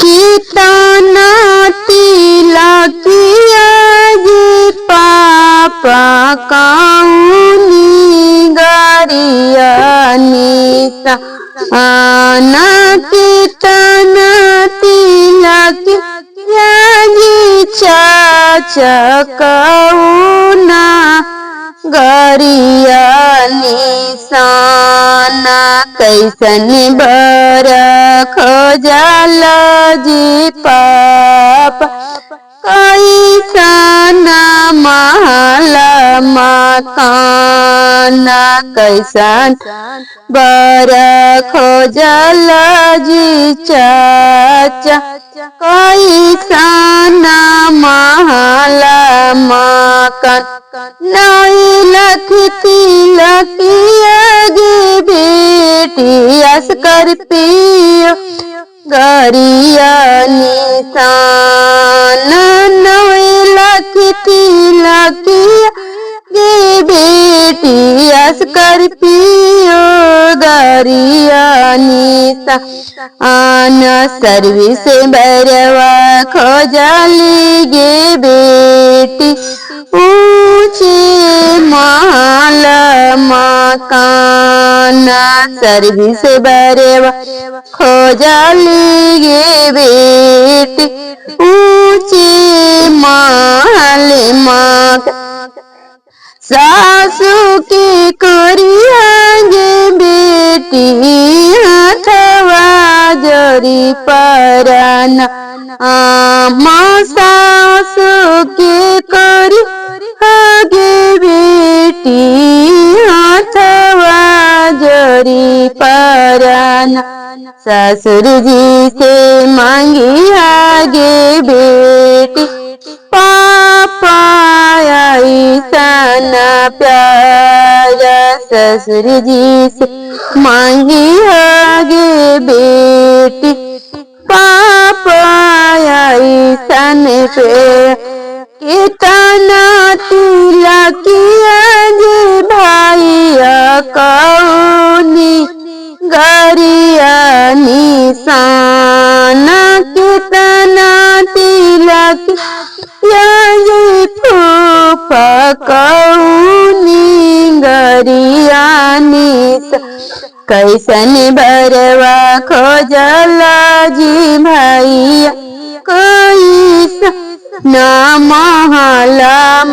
कितना तिलकिया जी पापा काउनी गरिया निसा आना कितना तिलकिया जी चाचा कौना गरिया निशाना कैसन बर खोजल जी पाप कैसन महल मकाना कैसन बर खोजल जी चाचा कैसन महल मकान नई लखती लकिया गे बेटी अस्कर पियो गरिया निशान नई लखती लकिया गे बेटी अस्कर पियो गरिया निशान सर्विस बरवा खोजली गे बेटी ऊंचे महल मकान सर्विस बरवा खोजली गे बेटी ऊंचे महल मकान सासू की कोरिया गे बेटी हथवा जोरी पराना माँ सासू की कोरिया गे बेटी हथवा जोरी पराना ससुर जी से मांगी आगे बेटी पापा ऐसन प्यार ससुर जी से मांगी आगे बेटी पापा ऐसन पे कितना तिलकिया जी भैया कौनी गरिया निशान कितना तिलकिया जी फूफा कौनी गरिया निशान कैसन बरवा खोजल जी भैया कैसन महल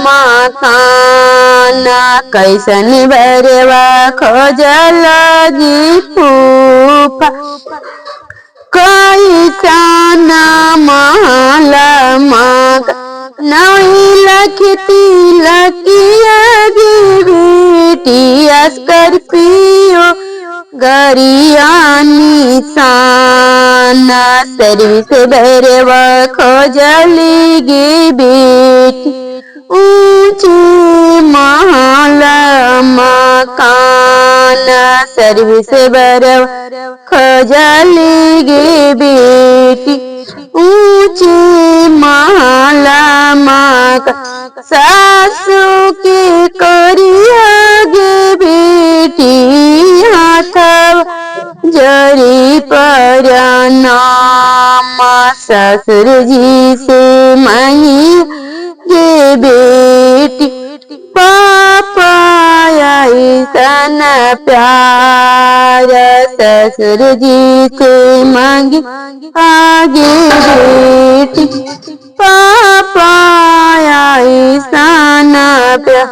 मकान कैसन बरवा खोजल जी फूफा कैसन महल मकान नई लखती लकिया गे बेटी अस्कर पियो गरिया निशान सर्विस बरवा खोजली गे बेटी ऊंचे महल मकान सर्विस बरवा खोजली गे बेटी ऊंचे महल मकान सासू की कोरिया गे बेटी हाथवा जोरी पराना ससुर जी से मांगी गे बेटी पापा ऐसन प्यार ससुर जी से मांगी आगे बेटी पापा ऐसन प्यार